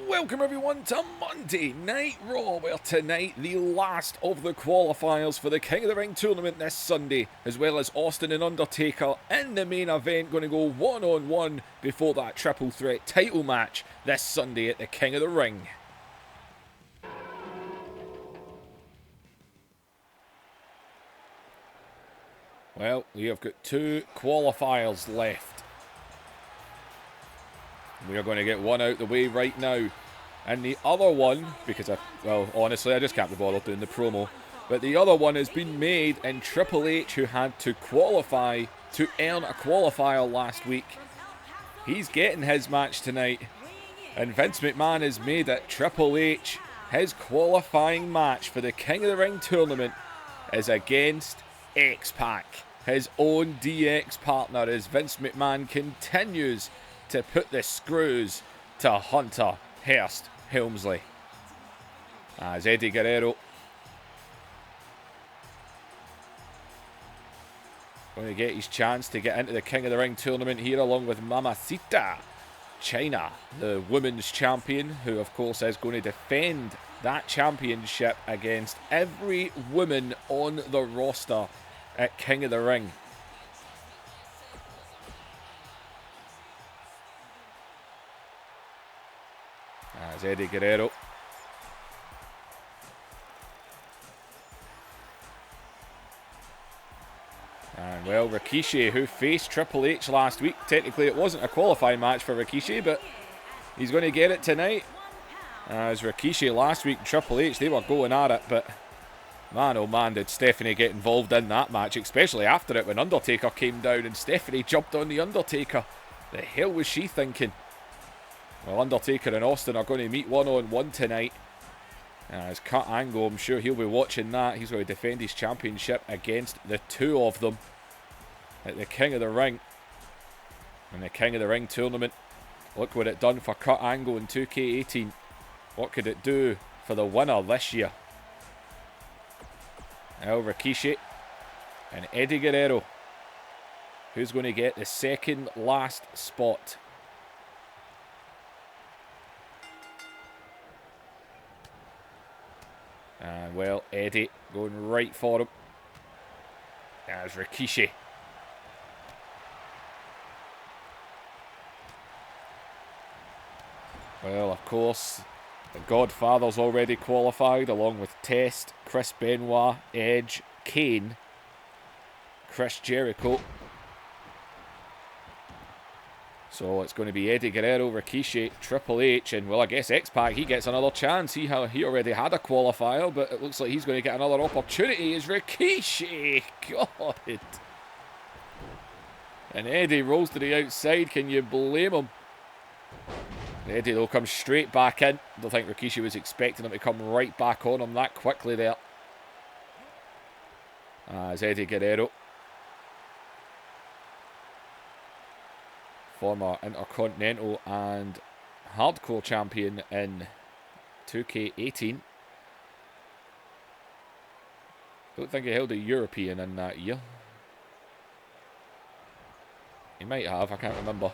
Welcome everyone to Monday Night Raw, where tonight the last of the qualifiers for the King of the Ring tournament this Sunday, as well as Austin and Undertaker in the main event, going to go one-on-one before that triple threat title match this Sunday at the King of the Ring. Well, we have got two qualifiers left. We are going to get one out the way right now. And the other one, because honestly, I just can't be bothered doing the promo. But the other one has been made in Triple H, who had to qualify to earn a qualifier last week. He's getting his match tonight. And Vince McMahon has made it Triple H. His qualifying match for the King of the Ring tournament is against X-Pac, his own DX partner, as Vince McMahon continues to put the screws to Hunter Hearst Helmsley. As Eddie Guerrero going to get his chance to get into the King of the Ring tournament here, along with Mamacita Chyna, the women's champion, who of course is going to defend that championship against every woman on the roster at King of the Ring. As Eddie Guerrero and well, Rikishi, who faced Triple H last week. Technically it wasn't a qualifying match for Rikishi, but he's going to get it tonight. As Rikishi last week and Triple H, they were going at it, but man oh man, did Stephanie get involved in that match, especially after it when Undertaker came down and Stephanie jumped on the Undertaker. The hell was she thinking? Well, Undertaker and Austin are going to meet one-on-one tonight. As Kurt Angle, I'm sure he'll be watching that. He's going to defend his championship against the two of them at the King of the Ring. And the King of the Ring tournament, look what it done for Kurt Angle in 2K18. What could it do for the winner this year? El Rikishi and Eddie Guerrero. Who's going to get the second last spot? And well, Eddie going right for him. As Rikishi. Well, of course, the Godfather's already qualified, along with Test, Chris Benoit, Edge, Kane, Chris Jericho. So it's going to be Eddie Guerrero, Rikishi, Triple H, and well, I guess X-Pac, he gets another chance. He already had a qualifier, but it looks like he's going to get another opportunity as Rikishi. God. And Eddie rolls to the outside. Can you blame him? Eddie, though, comes straight back in. Don't think Rikishi was expecting him to come right back on him that quickly there. As Eddie Guerrero, former Intercontinental and Hardcore champion in 2K18. Don't think he held a European in that year. He might have, I can't remember.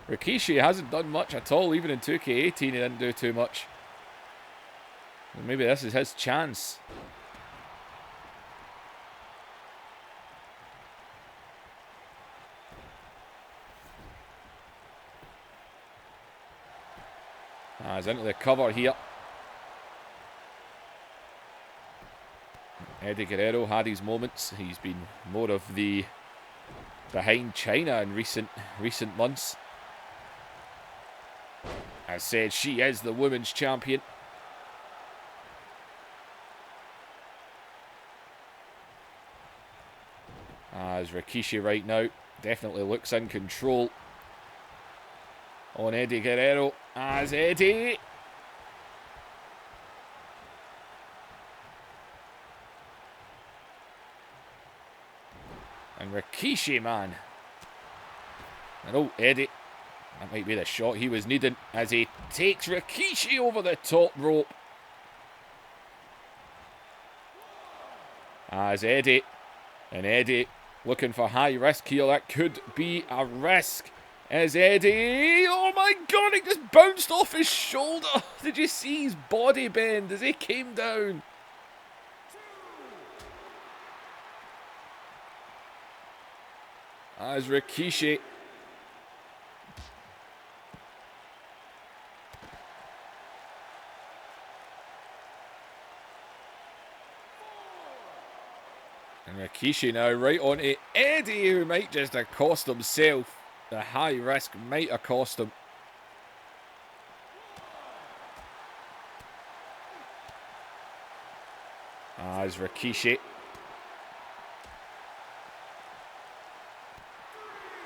Rikishi hasn't done much at all, even in 2K18 he didn't do too much. Well, maybe this is his chance. He's into the cover here. Eddie Guerrero had his moments. He's been more of the behind Chyna in recent months. As said, she is the women's champion. As Rikishi right now definitely looks in control on Eddie Guerrero. As Eddie and Rikishi, man. And oh, Eddie, that might be the shot he was needing as he takes Rikishi over the top rope. As Eddie looking for high risk here. That could be a risk. As Eddie, oh my god, it just bounced off his shoulder. Did you see his body bend as he came down? As Rikishi. And Rikishi now right on to Eddie, who might just have cost himself. The high risk might have cost him. As Rikishi.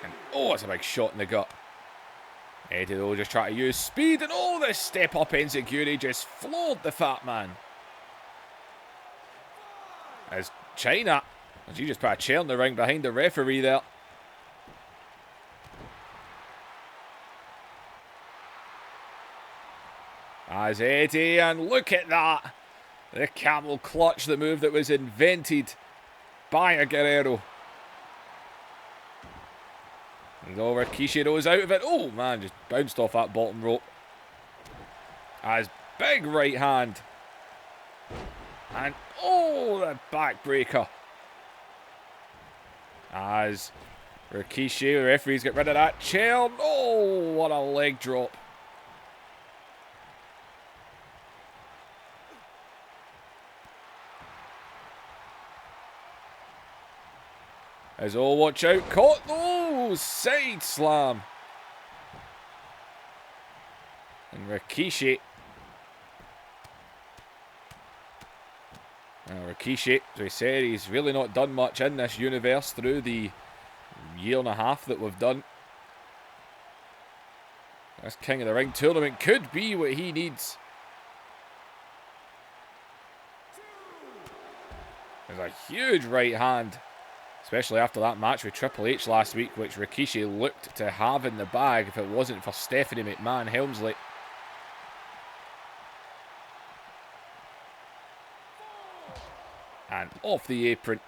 And oh, it's a big shot in the gut. Eddie though just trying to use speed, and oh, this step up enziguri just floored the fat man. As China, she just put a chair in the ring behind the referee there. As Eddie, and look at that. The camel clutch, the move that was invented by a Guerrero. And over Rikishi goes out of it. Oh man, just bounced off that bottom rope. As big right hand. And oh, the backbreaker. As Rikishi, the referees get rid of that chair. Oh, what a leg drop. As oh, watch out, caught, oh, side slam. And Rikishi. Rikishi, as we said, he's really not done much in this universe through the year and a half that we've done. This King of the Ring tournament could be what he needs. There's a huge right hand. Especially after that match with Triple H last week, which Rikishi looked to have in the bag if it wasn't for Stephanie McMahon Helmsley. And off the apron.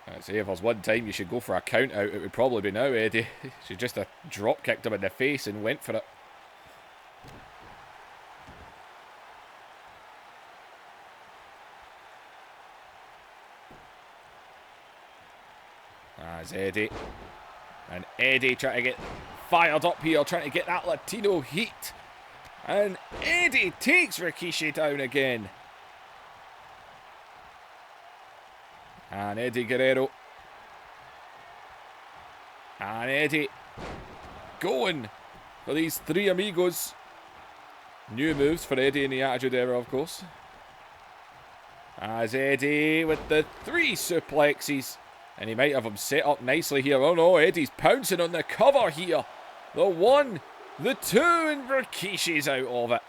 I'd say if there's one time you should go for a count out, it would probably be now, Eddie. She just drop kicked him in the face and went for it. As Eddie. And Eddie trying to get fired up here, trying to get that Latino heat. And Eddie takes Rikishi down again. And Eddie Guerrero. And Eddie going for these three amigos. New moves for Eddie in the Attitude Era, of course. As Eddie with the three suplexes. And he might have him set up nicely here. Oh no, Eddie's pouncing on the cover here. The one, the two, and Rikishi's out of it.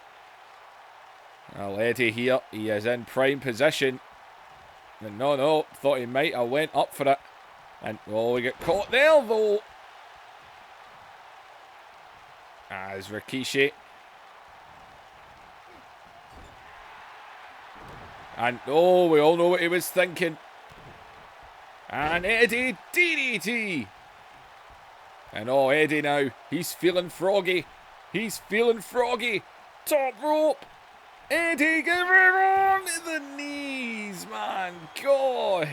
Well, Eddie here, he is in prime position. And no, thought he might have went up for it. And, oh, we get caught there though. As Rikishi. And, oh, we all know what he was thinking. And Eddie DDT. And oh, Eddie now, he's feeling froggy. He's feeling froggy. Top rope. Eddie Guerrero on the knees, man. God.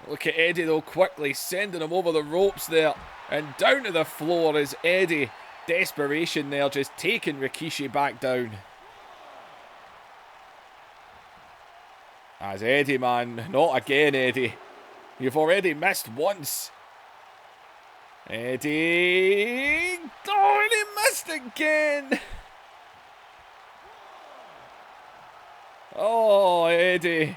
Look at Eddie though, quickly sending him over the ropes there. And down to the floor is Eddie. Desperation there, just taking Rikishi back down. As Eddie, man. Not again, Eddie. You've already missed once. Eddie. Oh, and he missed again. Oh, Eddie.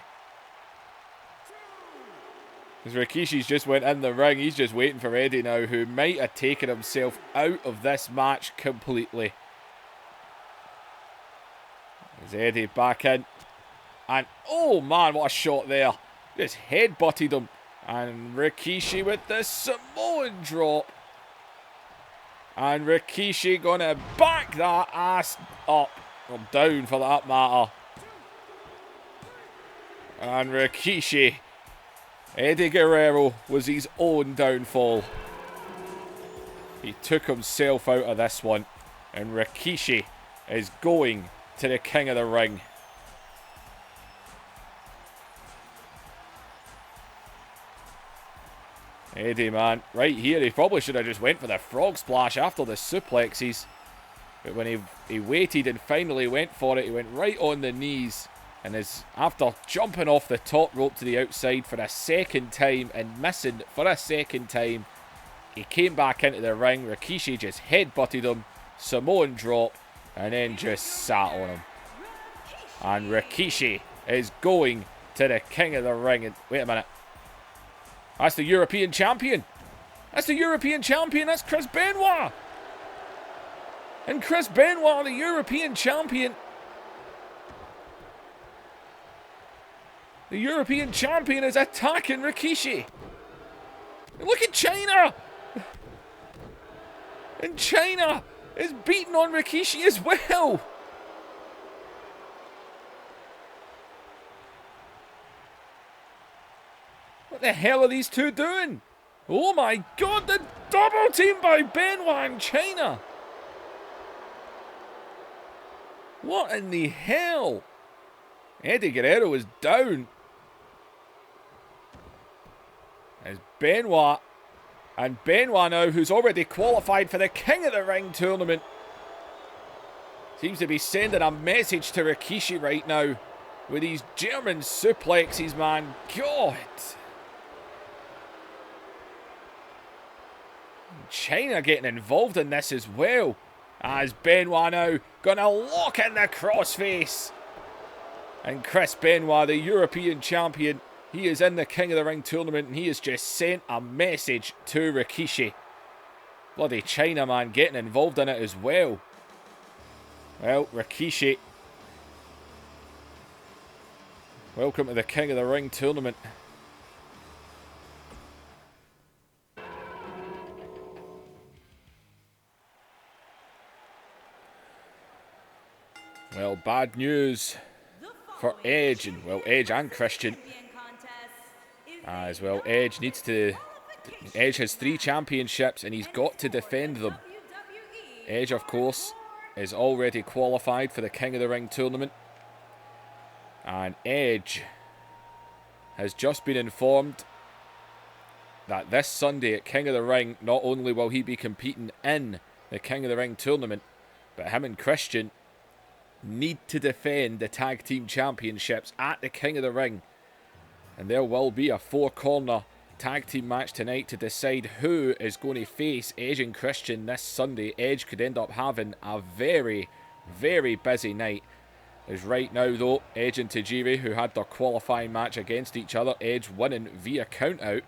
As Rikishi's just went in the ring, he's just waiting for Eddie now, who might have taken himself out of this match completely. As Eddie back in. And, oh man, what a shot there. Just headbutted him. And Rikishi with the Samoan drop. And Rikishi gonna back that ass up. Or down for that matter. And Rikishi, Eddie Guerrero, was his own downfall. He took himself out of this one. And Rikishi is going to the King of the Ring. Eddie, man, right here, he probably should have just went for the frog splash after the suplexes. But when he waited and finally went for it, he went right on the knees. And after jumping off the top rope to the outside for a second time and missing for a second time, he came back into the ring. Rikishi just headbutted him, Samoan drop, and then just sat on him. And Rikishi is going to the King of the Ring. And wait a minute. That's the European champion. That's the European champion. That's Chris Benoit. And Chris Benoit, the European champion. The European champion is attacking Rikishi. And look at China. And China is beating on Rikishi as well. What the hell are these two doing? Oh my god, the double team by Benoit and China. What in the hell? Eddie Guerrero is down. As Benoit. And Benoit now, who's already qualified for the King of the Ring tournament, seems to be sending a message to Rikishi right now with these German suplexes, man. God. China getting involved in this as well. As Benoit now gonna lock in the crossface. And Chris Benoit, the European champion, he is in the King of the Ring tournament and he has just sent a message to Rikishi. Bloody China, man, getting involved in it as well. Well, Rikishi, welcome to the King of the Ring tournament. Well, bad news for Edge and, well, Edge and Christian. As well, Edge has 3 championships and he's got to defend them. Edge, of course, is already qualified for the King of the Ring tournament. And Edge has just been informed that this Sunday at King of the Ring, not only will he be competing in the King of the Ring tournament, but him and Christian need to defend the tag team championships at the King of the Ring. And there will be a 4-corner tag team match tonight to decide who is going to face Edge and Christian this Sunday. Edge could end up having a very, very busy night. As right now though, Edge and Tajiri, who had their qualifying match against each other, Edge winning via count out.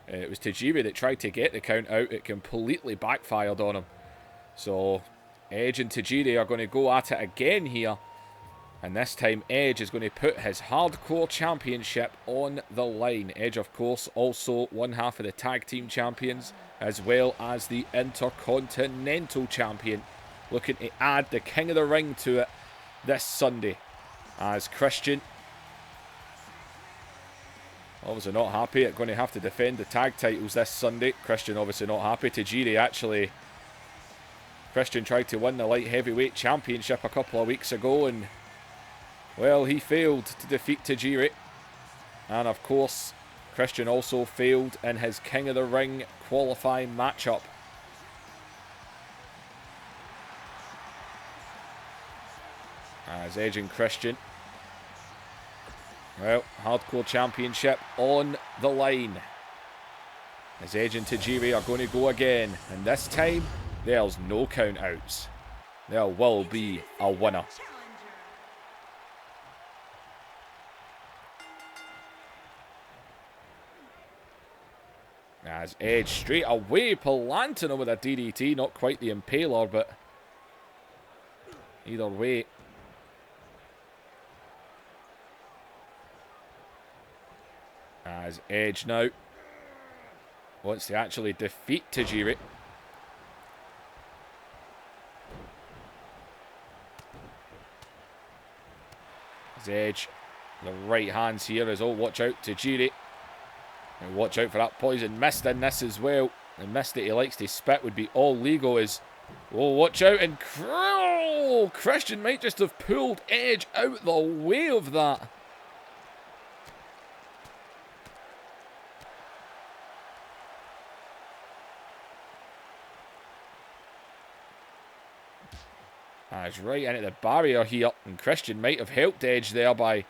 It was Tajiri that tried to get the count out. It completely backfired on him. So Edge and Tajiri are going to go at it again here. And this time Edge is going to put his hardcore championship on the line. Edge, of course, also one half of the tag team champions, as well as the Intercontinental champion. Looking to add the King of the Ring to it this Sunday. As Christian, obviously not happy, going to have to defend the tag titles this Sunday. Christian obviously not happy. Tajiri actually... Christian tried to win the light heavyweight championship a couple of weeks ago and, well, he failed to defeat Tajiri. And of course, Christian also failed in his King of the Ring qualifying matchup. As Edge and Christian, well, hardcore championship on the line. As Edge and Tajiri are going to go again. And this time, there's no count-outs. There will be a winner. As Edge straight away planting him with a DDT. Not quite the impaler, but either way. As Edge now wants to actually defeat Tajiri. His Edge, the right hands here as well. Watch out, Tajiri. And watch out for that poison mist in this as well. The mist that he likes to spit would be all legal as... Oh, watch out, and Christian might just have pulled Edge out the way of that. That's right into the barrier here, and Christian might have helped Edge there by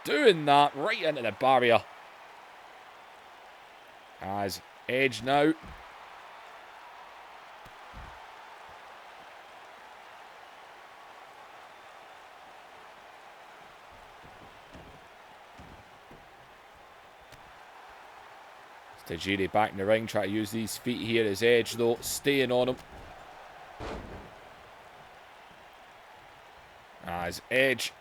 doing that right into the barrier. As Edge now. Tajiri back in the ring, try to use these feet here as Edge though, staying on him. As Edge,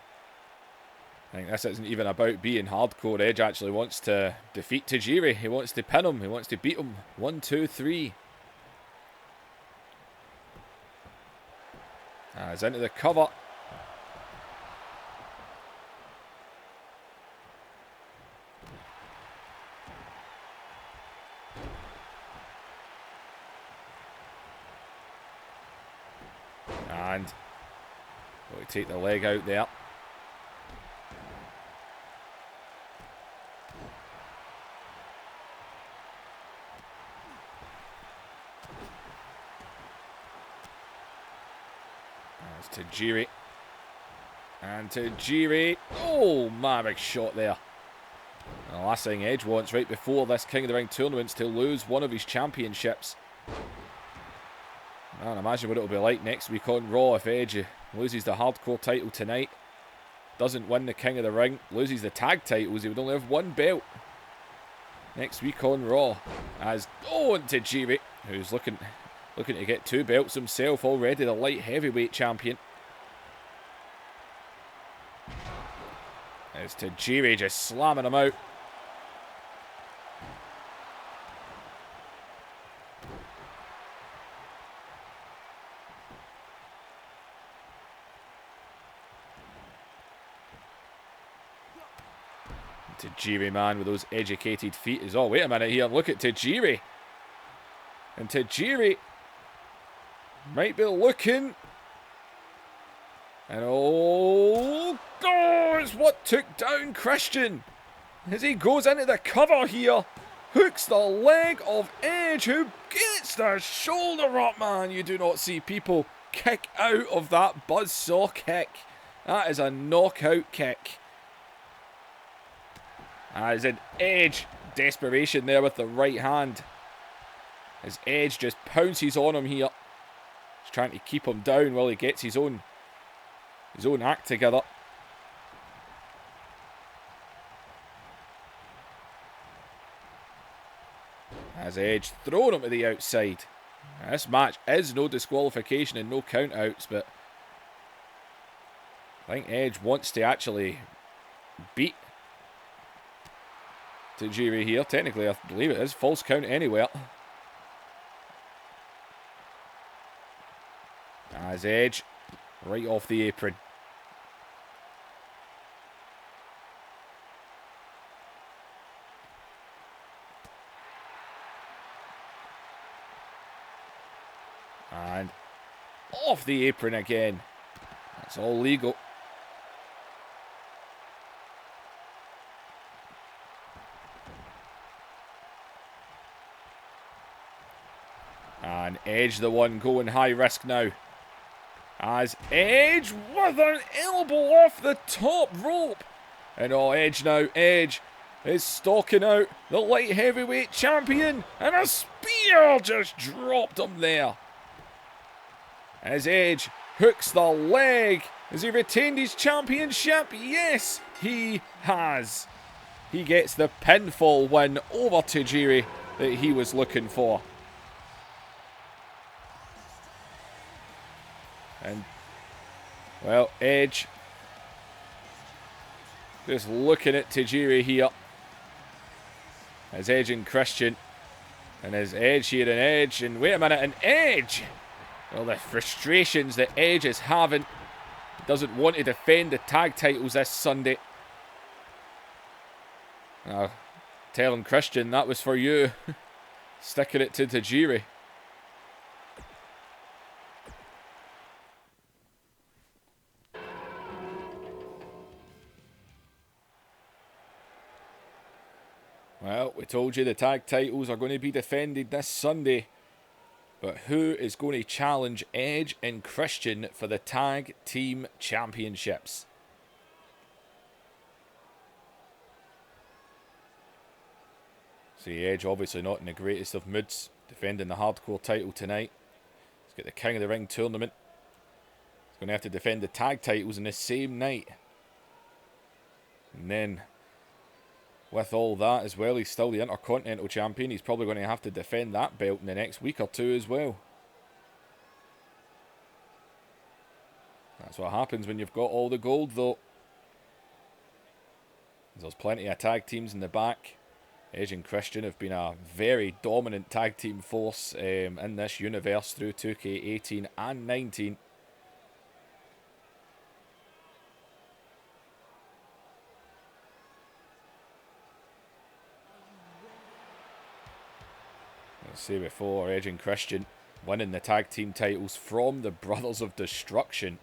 I think this isn't even about being hardcore. Edge actually wants to defeat Tajiri. He wants to pin him. He wants to beat him. 1, 2, 3. As into the cover. And we take the leg out there. That's Tajiri. And Tajiri. Oh, man, big shot there. And the last thing Edge wants right before this King of the Ring tournament is to lose one of his championships. Man, imagine what it'll be like next week on Raw if Edge loses the hardcore title tonight, doesn't win the King of the Ring, loses the tag titles. He would only have one belt next week on Raw. As and Tajiri, who's looking to get 2 belts himself already, the light heavyweight champion. As Tajiri just slamming him out. Tajiri, man, with those educated feet is... Oh, wait a minute here. Look at Tajiri. And Tajiri might be looking. And it's what took down Christian. As he goes into the cover here. Hooks the leg of Edge, who gets the shoulder up, man. You do not see people kick out of that buzzsaw kick. That is a knockout kick. As in Edge, desperation there with the right hand. As Edge just pounces on him here. He's trying to keep him down while he gets his own act together. As Edge throwing him to the outside. Now, this match is no disqualification and no countouts, but I think Edge wants to actually beat Tajiri here. Technically, I believe it is. False count anywhere. As Edge, right off the apron. And off the apron again. That's all legal. And Edge the one going high risk now. As Edge with an elbow off the top rope. And Edge now. Edge is stalking out the light heavyweight champion. And a spear just dropped him there. As Edge hooks the leg. Has he retained his championship? Yes, he has. He gets the pinfall win over Tajiri that he was looking for. And, well, Edge just looking at Tajiri here. As Edge and Christian. And as Edge here and Edge. And wait a minute, and Edge! Well, the frustrations that Edge is having doesn't want to defend the tag titles this Sunday. Telling Christian that was for you. Sticking it to Tajiri. Well, we told you the tag titles are going to be defended this Sunday. But who is going to challenge Edge and Christian for the tag team championships? See, Edge obviously not in the greatest of moods, defending the hardcore title tonight. He's got the King of the Ring tournament. He's going to have to defend the tag titles in the same night. And then, with all that as well, he's still the Intercontinental Champion. He's probably going to have to defend that belt in the next week or two as well. That's what happens when you've got all the gold, though. There's plenty of tag teams in the back. Edge and Christian have been a very dominant tag team force in this universe through 2K18 and 19. Let's say before, Edge and Christian winning the tag team titles from the Brothers of Destruction.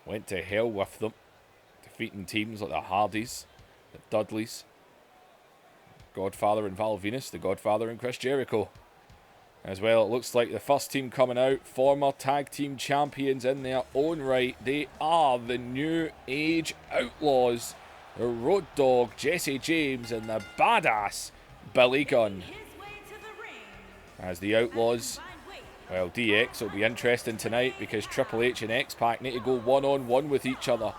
Went to hell with them, defeating teams like the Hardys, the Dudleys, Godfather and Val Venus, the Godfather and Chris Jericho. As well, it looks like the first team coming out, former tag team champions in their own right. They are the New Age Outlaws, the Road Dogg, Jesse James, and the badass Billy Gunn. As the Outlaws, well, DX will be interesting tonight because Triple H and X-Pac need to go one-on-one with each other.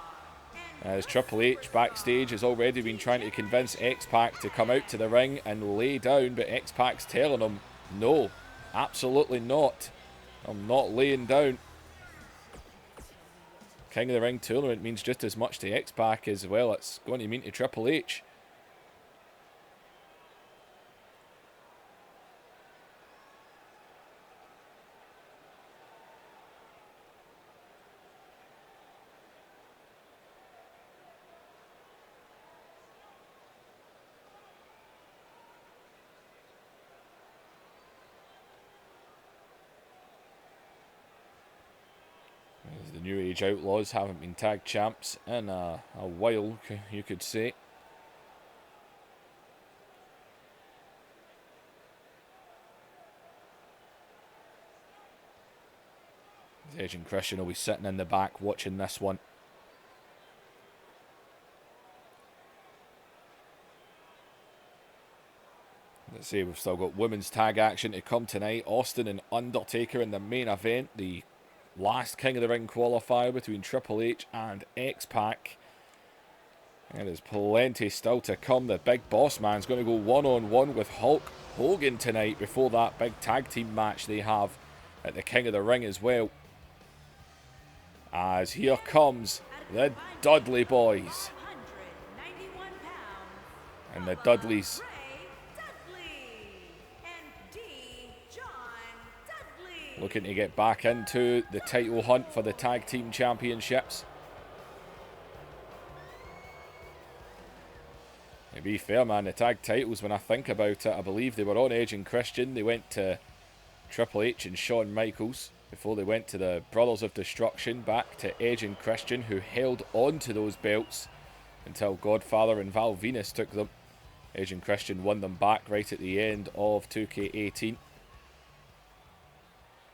As Triple H backstage has already been trying to convince X-Pac to come out to the ring and lay down, but X-Pac's telling him, no, absolutely not. I'm not laying down. King of the Ring tournament means just as much to X-Pac as well. It's going to mean to Triple H. The New Age Outlaws haven't been tag champs in a while, you could say. Edge and Christian will be sitting in the back watching this one. Let's see, we've still got women's tag action to come tonight. Austin and Undertaker in the main event. The last King of the Ring qualifier between Triple H and X-Pac. And there's plenty still to come. The big boss man's going to go one-on-one with Hulk Hogan tonight before that big tag team match they have at the King of the Ring as well. As here comes the Dudley Boys. And the Dudleys looking to get back into the title hunt for the tag team championships. To be fair, man, the tag titles, when I think about it, I believe they were on Edge and Christian. They went to Triple H and Shawn Michaels before they went to the Brothers of Destruction, back to Edge and Christian, who held on to those belts until Godfather and Val Venus took them. Edge and Christian won them back right at the end of 2K18.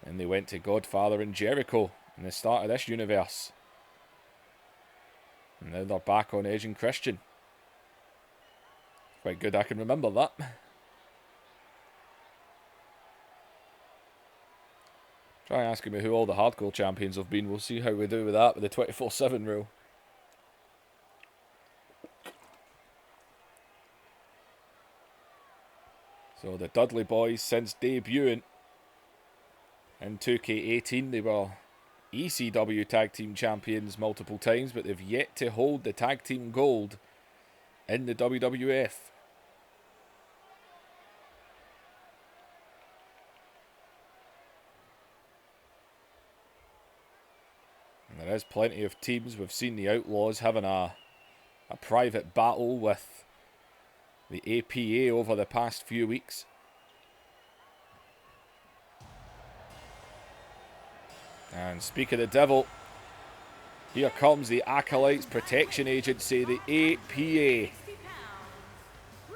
And they went to Godfather and Jericho in the start of this universe. And now they're back on Edge and Christian. Quite good, I can remember that. Try asking me who all the hardcore champions have been. We'll see how we do with that with the 24/7 rule. So the Dudley Boys, since debuting in 2K18, they were ECW Tag Team Champions multiple times, but they've yet to hold the Tag Team Gold in the WWF. And there is plenty of teams. We've seen the Outlaws having a private battle with the APA over the past few weeks. And speak of the devil, here comes the Acolytes Protection Agency, the APA,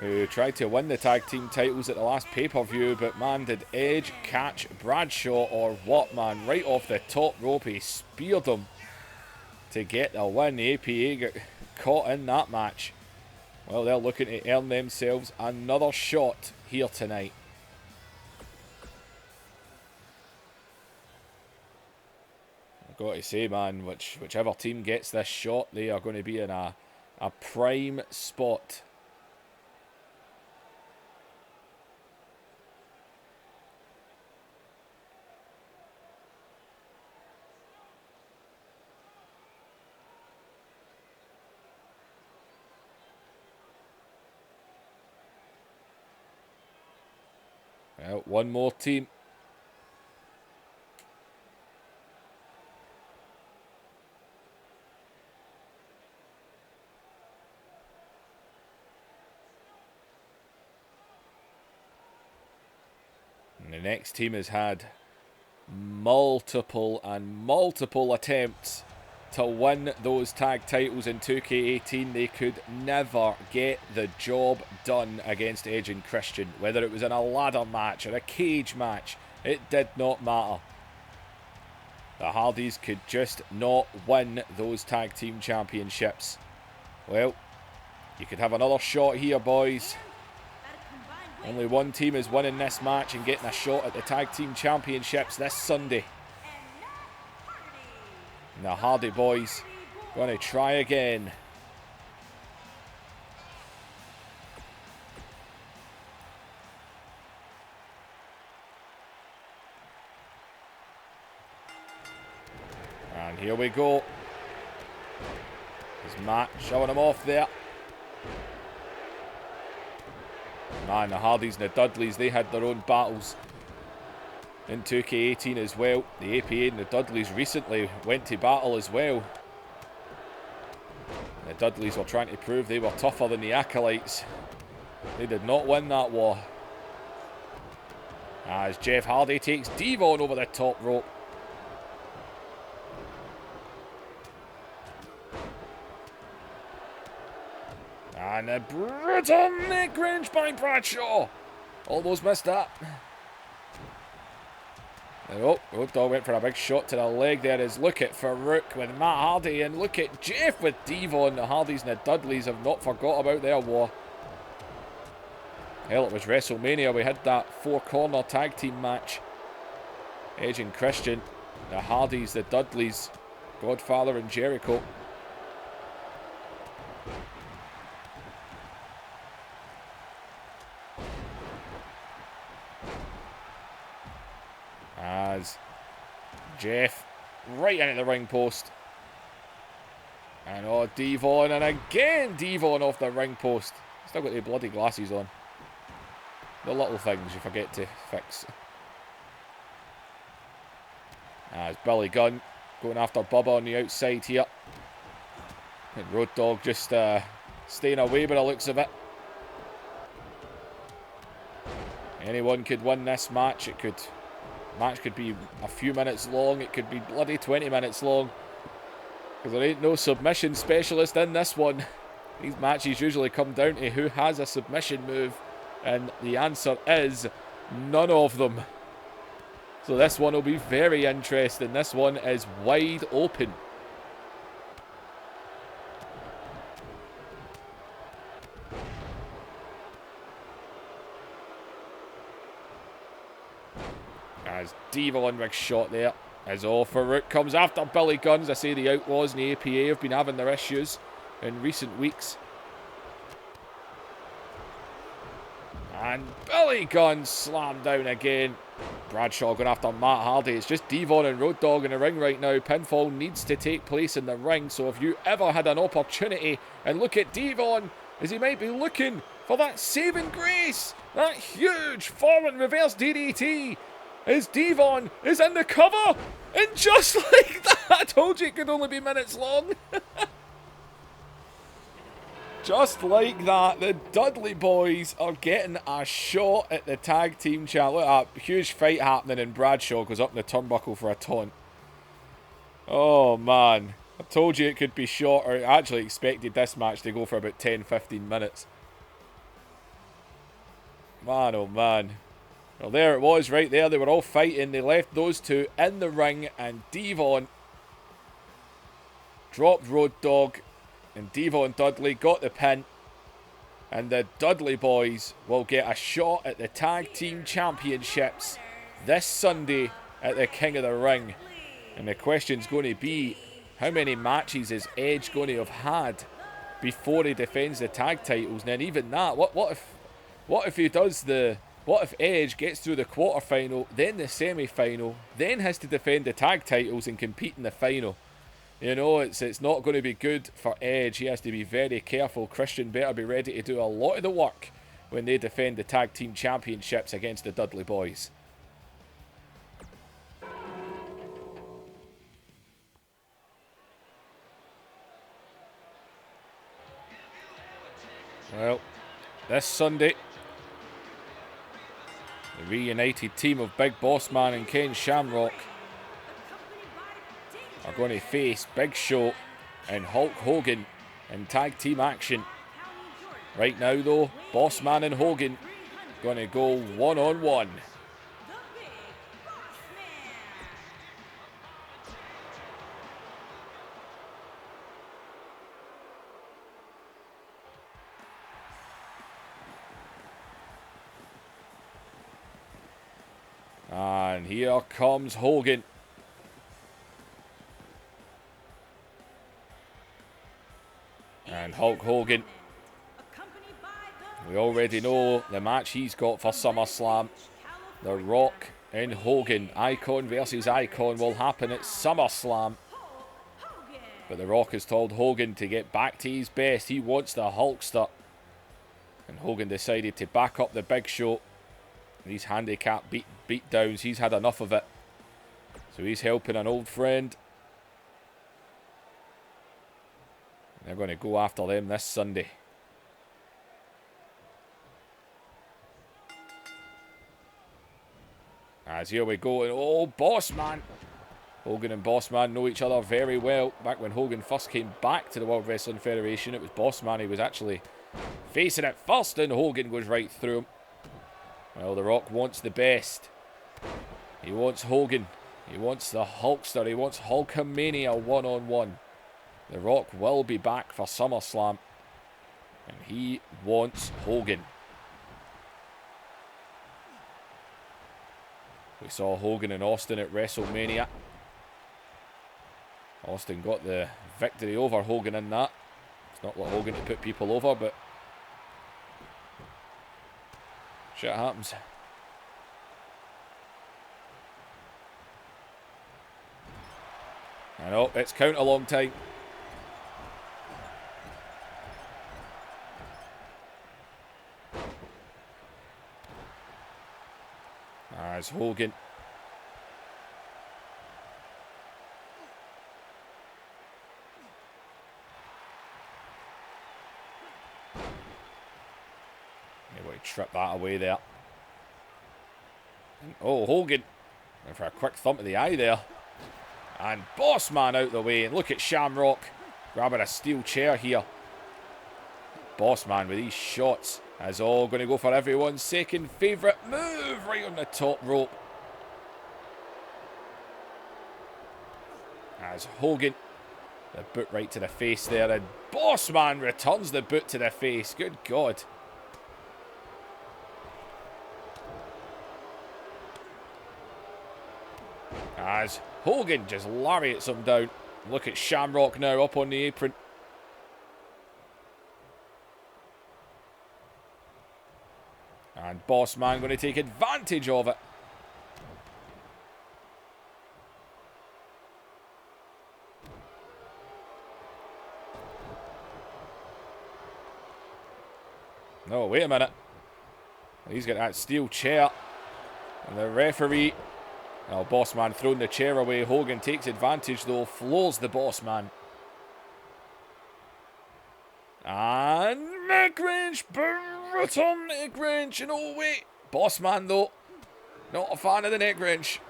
who tried to win the tag team titles at the last pay-per-view, but man, did Edge catch Bradshaw or what, man? Right off the top rope, he speared him to get the win. The APA got caught in that match. Well, they're looking to earn themselves another shot here tonight. I've got to say, man, whichever team gets this shot, they are going to be in a prime spot. Well, one more team. And the next team has had multiple attempts to win those tag titles in 2K18. They could never get the job done against Edge and Christian. Whether it was in a ladder match or a cage match, it did not matter. The Hardys could just not win those tag team championships. Well, you could have another shot here, boys. Only one team is winning this match and getting a shot at the tag team championships this Sunday. And the Hardy boys going to try again. And here we go. There's Matt showing him off there. Man, the Hardys and the Dudleys, they had their own battles in 2K18 as well. The APA and the Dudleys recently went to battle as well. The Dudleys were trying to prove they were tougher than the Acolytes. They did not win that war. As Jeff Hardy takes Devon over the top rope. And a brutal neck wrench by Bradshaw. Almost missed that. Oh, Road Dogg went for a big shot to the leg there. Is look at Farouk with Matt Hardy, and look at Jeff with Devon. The Hardys and the Dudleys have not forgot about their war. Hell, it was WrestleMania. We had that four-corner tag team match. Edge and Christian, the Hardys, the Dudleys, Godfather and Jericho. As Jeff right into the ring post. And oh, Devon, and again Devon off the ring post. Still got the bloody glasses on. The little things you forget to fix. As Billy Gunn going after Bubba on the outside here. And Road Dogg just staying away by the looks of it. Anyone could win this match. Match could be a few minutes long. It could be bloody 20 minutes long. Because there ain't no submission specialist in this one. These matches usually come down to who has a submission move. And the answer is none of them. So this one will be very interesting. This one is wide open. As Devon big shot there. As Farouk comes after Billy Gunn. As I say, the Outlaws and the APA have been having their issues in recent weeks. And Billy Gunn slammed down again. Bradshaw going after Matt Hardy. It's just Devon and Road Dogg in the ring right now. Pinfall needs to take place in the ring. So if you ever had an opportunity, and look at Devon as he might be looking for that saving grace. That huge forward reverse DDT. As Devon is in the cover. And just like that, told you it could only be minutes long. Just like that, the Dudley boys are getting a shot at the tag team champ. Look at that huge fight happening, and Bradshaw goes up in the turnbuckle for a taunt. Oh, man. I told you it could be shorter. I actually expected this match to go for about 10-15 minutes. Man, oh, man. Well, there it was right there. They were all fighting. They left those two in the ring, and Devon dropped Road Dogg, and Devon Dudley got the pin. And the Dudley boys will get a shot at the Tag Team Championships this Sunday at the King of the Ring. And the question's going to be, how many matches is Edge going to have had before he defends the tag titles? And then even that, what if he does the... What if Edge gets through the quarterfinal, then the semi-final, then has to defend the tag titles and compete in the final? You know, it's not going to be good for Edge. He has to be very careful. Christian better be ready to do a lot of the work when they defend the Tag Team Championships against the Dudley boys. Well, this Sunday, the reunited team of Big Boss Man and Ken Shamrock are going to face Big Show and Hulk Hogan in tag team action. Right now, though, Boss Man and Hogan going to go one-on-one. And here comes Hogan. And Hulk Hogan. We already know the match he's got for SummerSlam. The Rock and Hogan. Icon versus Icon will happen at SummerSlam. But The Rock has told Hogan to get back to his best. He wants the Hulkster. And Hogan decided to back up the Big Show. These handicap beat downs, he's had enough of it. So he's helping an old friend. They're going to go after them this Sunday. As here we go. And oh, Boss Man. Hogan and Boss Man know each other very well. Back when Hogan first came back to the World Wrestling Federation, it was Boss Man he was actually facing it first, and Hogan goes right through him. Well, The Rock wants the best. He wants Hogan. He wants the Hulkster. He wants Hulkamania one-on-one. The Rock will be back for SummerSlam. And he wants Hogan. We saw Hogan and Austin at WrestleMania. Austin got the victory over Hogan in that. It's not what Hogan to put people over, but shit happens. I know, it's count a long time. As Hogan. Maybe trip that away there. And, oh, Hogan. And for a quick thump to the eye there. And Boss Man out the way. And look at Shamrock grabbing a steel chair here. Boss Man with these shots. As all going to go for everyone's second favourite move. Right on the top rope. As Hogan. The boot right to the face there. And Boss Man returns the boot to the face. Good God. As Hogan just lariats him down. Look at Shamrock now up on the apron. And Boss Man going to take advantage of it. No, wait a minute. He's got that steel chair. And the referee Now, Boss Man throwing the chair away. Hogan takes advantage, though. Floors the Boss Man. And neck wrench. Brutal neck wrench. And oh, wait. Boss Man, though. Not a fan of the neck wrench.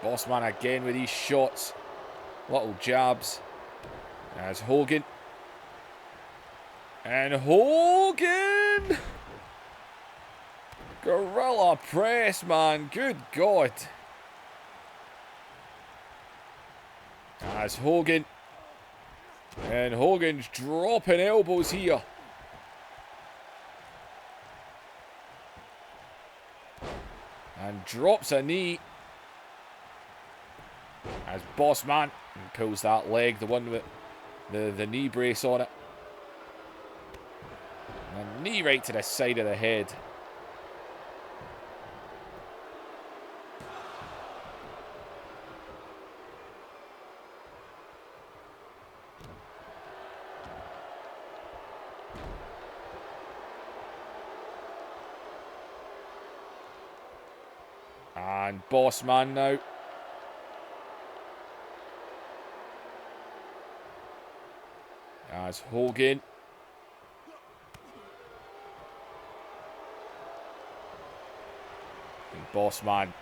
Boss Man again with these shots. Little jabs. As Hogan. And Hogan! Gorilla press, man. Good God. As Hogan. And Hogan's dropping elbows here. And drops a knee. As Boss Man pulls that leg, the one with the knee brace on it. And a knee right to the side of the head. And Boss Man now. As Hogan. And Boss Man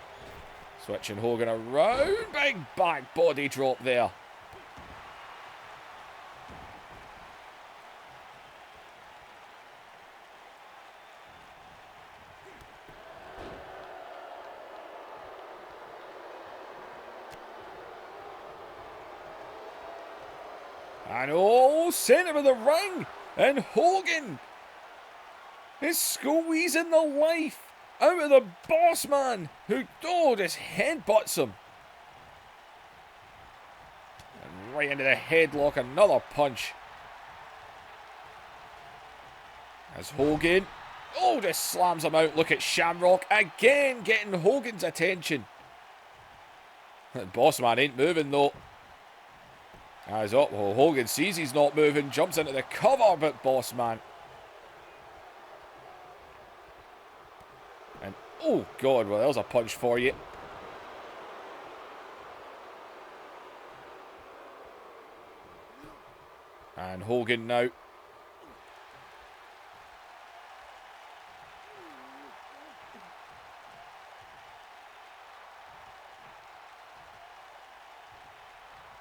switching Hogan around. Big back body drop there. And oh, centre of the ring. And Hogan is squeezing the life out of the Boss Man, who, oh, just headbutts him. And right into the headlock, another punch. As Hogan, oh, just slams him out. Look at Shamrock again getting Hogan's attention. The Boss Man ain't moving though. As up, well, Hogan sees he's not moving, jumps into the cover, but Boss Man. And, oh God, well, there's a punch for you. And Hogan now.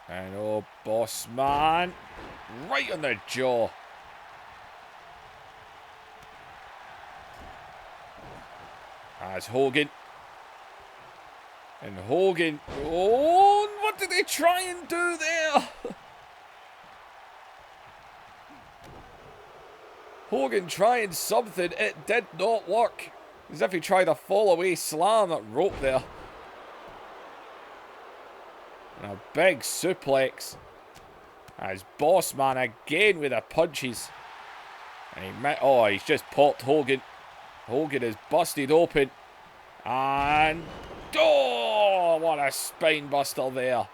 And oh, Boss Man, right on the jaw. As Hogan. And Hogan, oh, what did they try and do there? Hogan trying something, it did not work. As if he tried a fall away slam, that rope there. And a big suplex. As Boss Man again with the punches. And he's just popped Hogan. Hogan is busted open. And oh, what a spine buster there.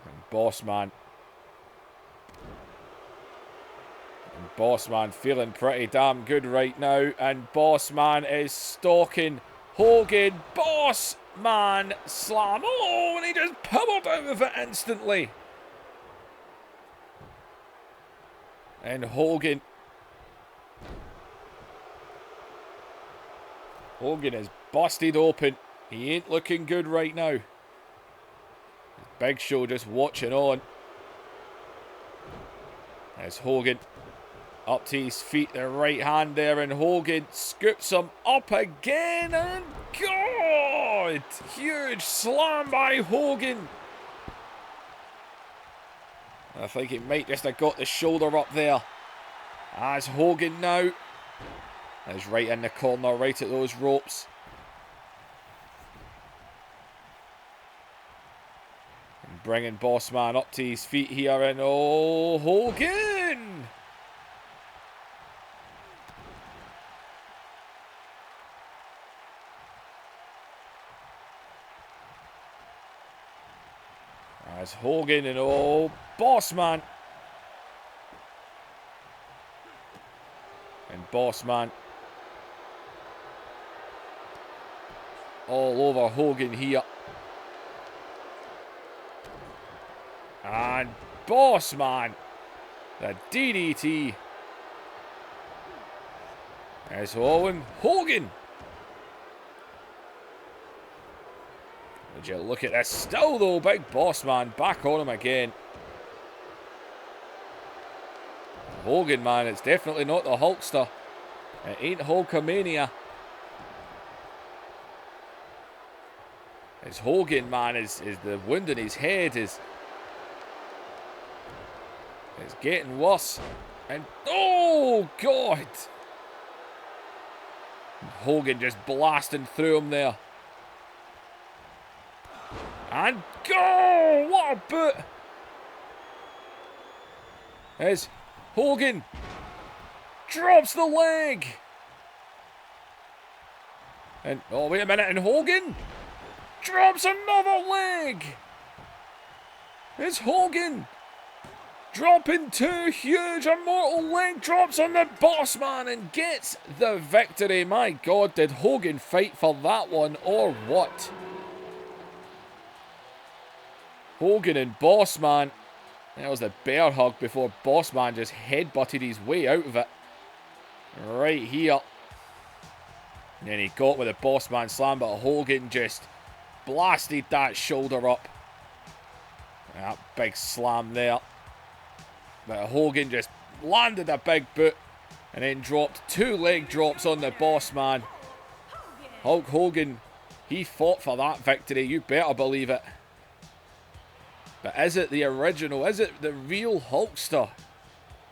And Boss Man. Boss Man feeling pretty damn good right now. And Boss Man is stalking Hogan. Boss Man slam. Oh, and he just pummeled out of it instantly. And Hogan. Hogan is busted open. He ain't looking good right now. Big Show just watching on. There's Hogan. Up to his feet, the right hand there, and Hogan scoops him up again, and God! Huge slam by Hogan. I think he might just have got the shoulder up there. As Hogan now is right in the corner, right at those ropes. And bringing Boss Man up to his feet here, and oh, Hogan! As Hogan and oh, Boss Man. And Boss Man all over Hogan here. And Boss Man, the DDT. As Hogan. Would you look at this? Still though, big Boss Man back on him again. Hogan, man, it's definitely not the Hulkster. It ain't Hulkamania. It's Hogan, man, is the wound in his head is getting worse. And oh God! Hogan just blasting through him there. And go! What a boot! As Hogan drops the leg. And oh, wait a minute, and Hogan drops another leg. It's Hogan dropping two huge immortal leg drops on the Boss Man and gets the victory. My God, did Hogan fight for that one or what? Hogan and Boss Man. That was the bear hug before Boss Man just headbutted his way out of it. Right here. And then he got with the Boss Man slam, but Hogan just blasted that shoulder up. That big slam there. But Hogan just landed a big boot and then dropped two leg drops on the Boss Man. Hulk Hogan, he fought for that victory, you better believe it. But is it the original? Is it the real Hulkster?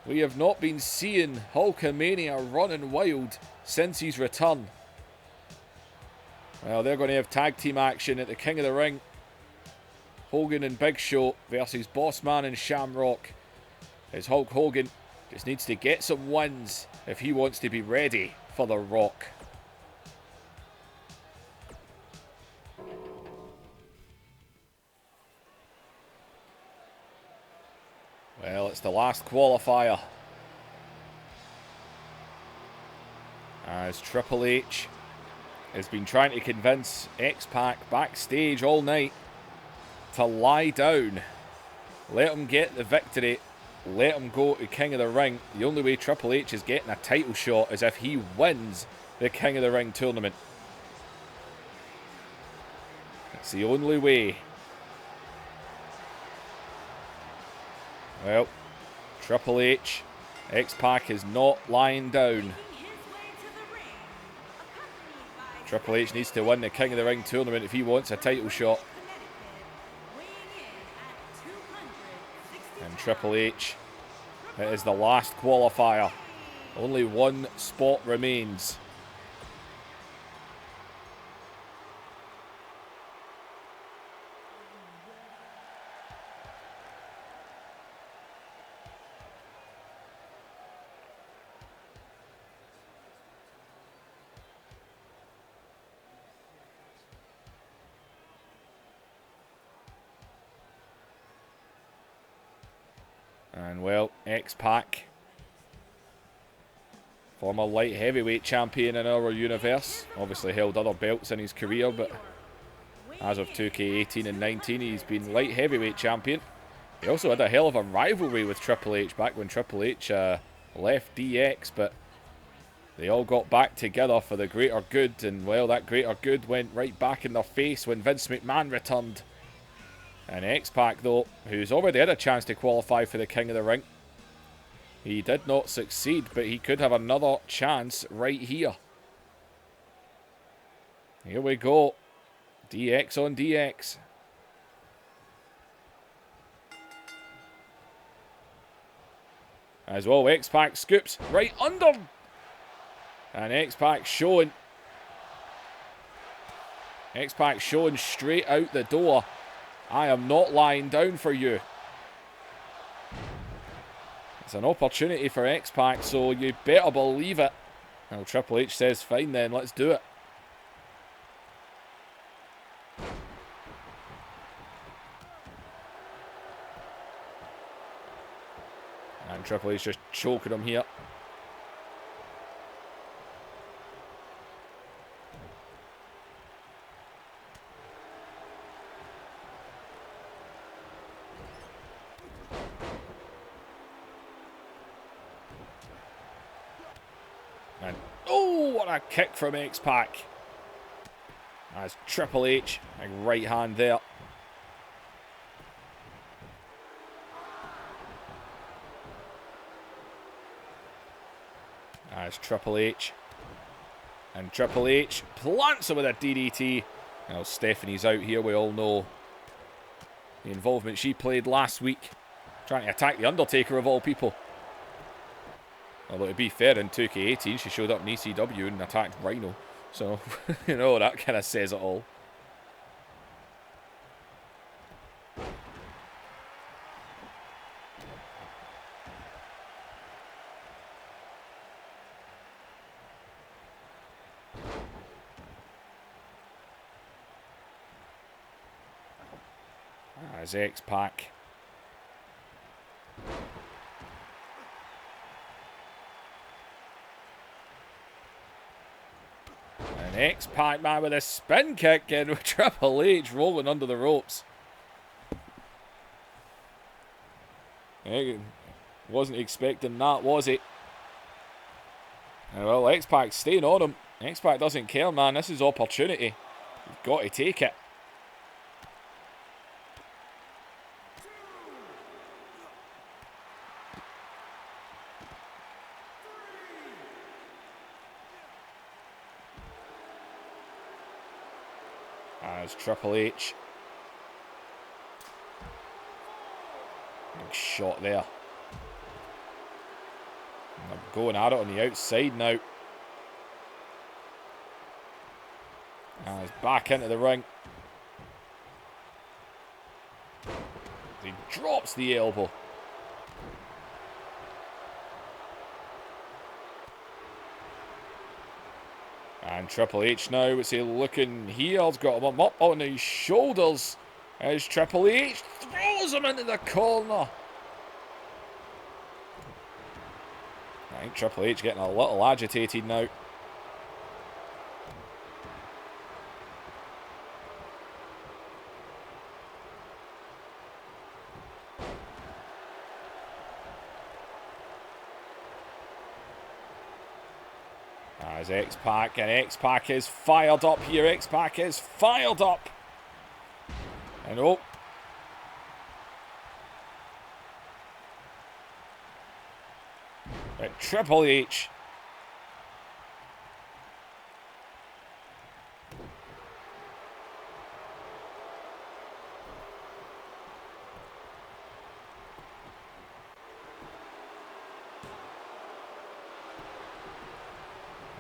We have not been seeing Hulkamania running wild since his return. Well, they're going to have tag team action at the King of the Ring. Hogan and Big Show versus Boss Man and Shamrock. As Hulk Hogan just needs to get some wins if he wants to be ready for The Rock. Well, it's the last qualifier. As Triple H has been trying to convince X-Pac backstage all night to lie down. Let him get the victory. Let him go to King of the Ring. The only way Triple H is getting a title shot is if he wins the King of the Ring tournament. It's the only way. Well, Triple H, X-Pac is not lying down. Triple H needs to win the King of the Ring tournament if he wants a title shot. And Triple H, it is the last qualifier. Only one spot remains. And well, X-Pac, former light heavyweight champion in our universe, obviously held other belts in his career, but as of 2K18 and 19, he's been light heavyweight champion. He also had a hell of a rivalry with Triple H back when Triple H left DX, but they all got back together for the greater good, and well, that greater good went right back in their face when Vince McMahon returned. And X-Pac, though, who's already had a chance to qualify for the King of the Ring, he did not succeed, but he could have another chance right here. Here we go. DX on DX. As well, X-Pac scoops right under. And X-Pac showing. X-Pac showing straight out the door. I am not lying down for you. It's an opportunity for X-Pac, so you better believe it. Well, Triple H says, fine then, let's do it. And Triple H just choking him here. And oh, what a kick from X-Pac. As Triple H, a right hand there. As Triple H. And Triple H plants him with a DDT. Now Stephanie's out here, we all know the involvement she played last week. Trying to attack the Undertaker of all people. Although to be fair, in 2K18 she showed up in ECW and attacked Rhino. So, you know, that kind of says it all. As X-Pac. And X-Pac, man, with a spin kick in with Triple H rolling under the ropes. Wasn't expecting that, was it? And well, X-Pac staying on him. X-Pac doesn't care, man. This is opportunity. You've got to take it. As Triple H. Big shot there. And they're going at it on the outside now. As back into the ring. He drops the elbow. And Triple H now, what's he looking here? He's got him up on his shoulders. As Triple H throws him into the corner. I think Triple H getting a little agitated now. As X-Pac, and X-Pac is fired up here. X-Pac is fired up. And oh. But Triple H.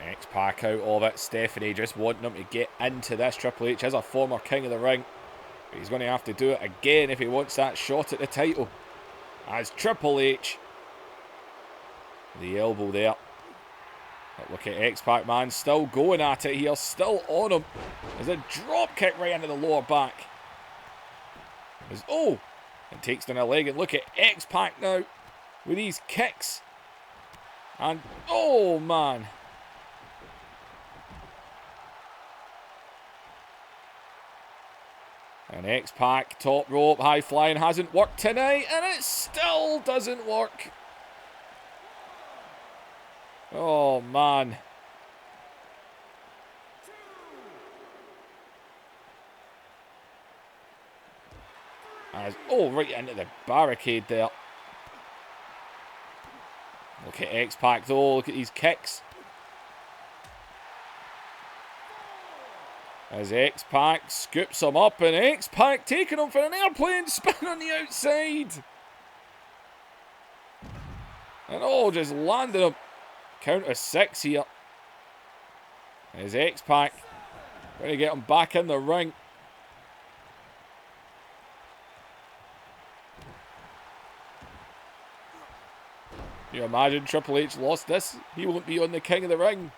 X-Pac out of it. Stephanie just wanting him to get into this. Triple H is a former king of the ring. But he's going to have to do it again if he wants that shot at the title. As Triple H. The elbow there. But look at X-Pac, man. Still going at it here. Still on him. There's a drop kick right into the lower back. Oh! And takes down a leg. And look at X-Pac now. With these kicks. And oh, man. And X-Pac, top rope, high flying, hasn't worked tonight, and it still doesn't work. Oh, man. Oh, right into the barricade there. Look at X-Pac, though. Look at these kicks. As X-Pac scoops him up, and X-Pac taking him for an airplane spin on the outside. And oh, just landed him. Count of 6 here. As X-Pac going to get him back in the ring. Can you imagine Triple H lost this? He won't be on the King of the Ring.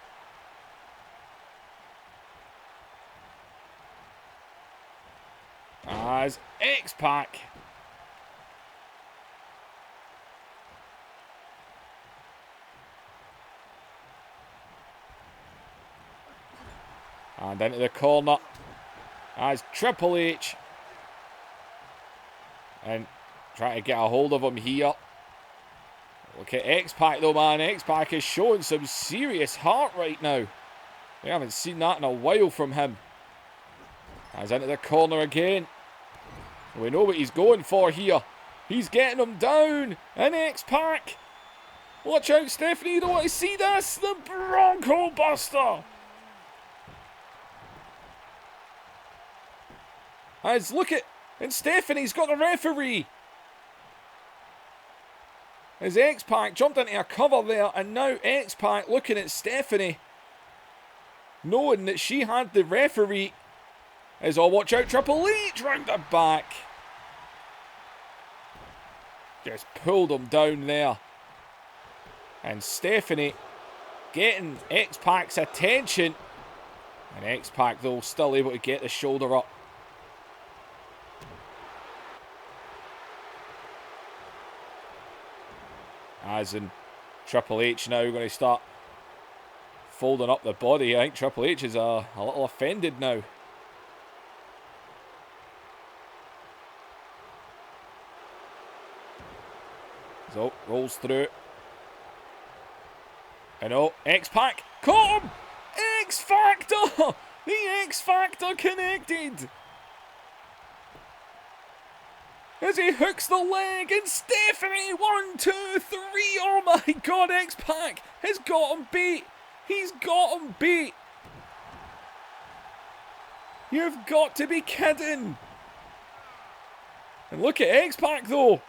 As X-Pac. And into the corner as Triple H. And trying to get a hold of him here. Look at X-Pac though, man. X-Pac is showing some serious heart right now. We haven't seen that in a while from him. As into the corner again. We know what he's going for here. He's getting him down. And X-Pac. Watch out, Stephanie. You don't want to see this. The Bronco Buster. As look at. And Stephanie's got the referee. As X-Pac jumped into a cover there. And now X-Pac looking at Stephanie. Knowing that she had the referee. As oh, watch out, Triple H round the back. Just pulled him down there. And Stephanie getting X-Pac's attention. And X-Pac though still able to get the shoulder up. As in Triple H now going to start folding up the body. I think Triple H is a little offended now. So, rolls through. And oh, X-Pac caught him! X-Factor! The X-Factor connected! As he hooks the leg, and Stephanie, 1, 2, 3, oh my god, X-Pac has got him beat! He's got him beat! You've got to be kidding! And look at X-Pac though!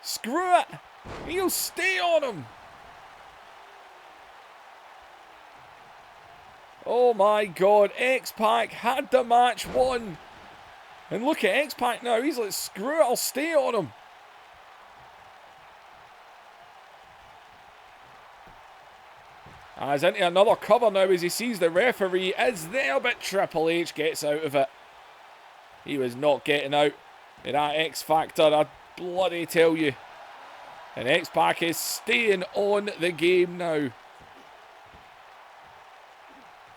Screw it! He'll stay on him! Oh my god, X-Pac had the match won! And look at X-Pac now, he's like, screw it, I'll stay on him! As into another cover now as he sees the referee is there, but Triple H gets out of it. He was not getting out of that X-Factor, I bloody tell you. And X-Pac is staying on the game now.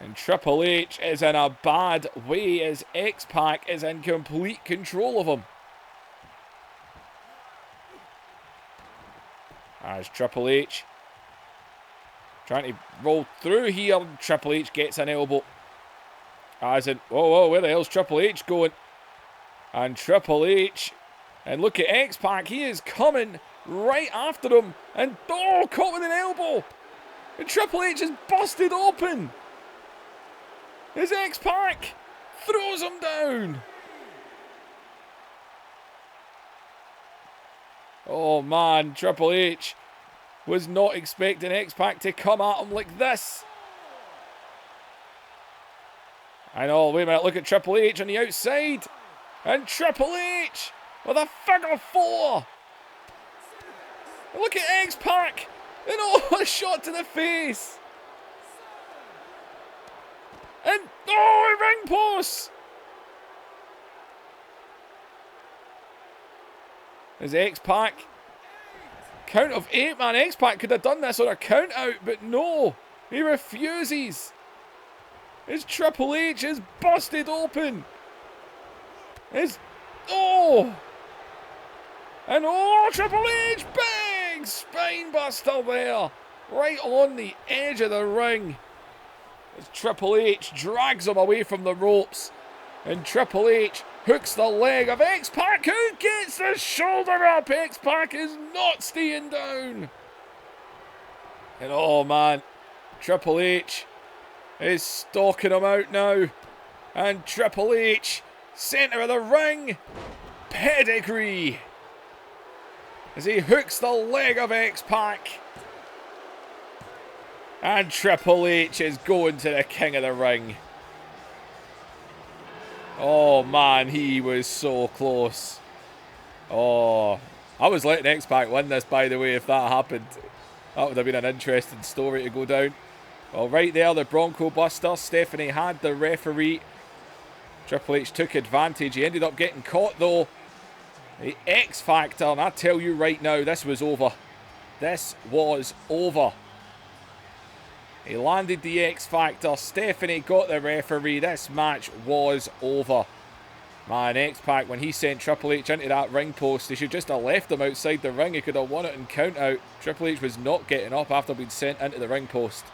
And Triple H is in a bad way as X-Pac is in complete control of him. As Triple H trying to roll through here. Triple H gets an elbow. As in, whoa, where the hell's Triple H going? And Triple H, and look at X-Pac, he is coming right after him. And oh, caught with an elbow. And Triple H is busted open. As X-Pac throws him down. Oh man, Triple H was not expecting X-Pac to come at him like this. I know, wait a minute, look at Triple H on the outside. And Triple H with a figure 4. And look at X-Pac. And oh, a shot to the face. And oh, a ring post. As X-Pac. Count of 8, man. X-Pac could have done this on a count out, but no. He refuses. His Triple H is busted open. His... oh. And oh, Triple H. Bang! Spine buster there. Right on the edge of the ring. As Triple H drags him away from the ropes. And Triple H hooks the leg of X-Pac, who gets the shoulder up. X-Pac is not staying down. And oh man, Triple H is stalking him out now. And Triple H, centre of the ring, pedigree. As he hooks the leg of X-Pac. And Triple H is going to the king of the ring. Oh man, he was so close. Oh, I was letting X-Pac win this, by the way, if that happened. That would have been an interesting story to go down. Well, right there, the Bronco Buster. Stephanie had the referee. Triple H took advantage. He ended up getting caught, though. The X Factor, and I tell you right now, this was over. This was over. He landed the X Factor. Stephanie got the referee. This match was over. Man, X-Pac, when he sent Triple H into that ring post, they should just have left him outside the ring. He could have won it and count out. Triple H was not getting up after being sent into the ring post.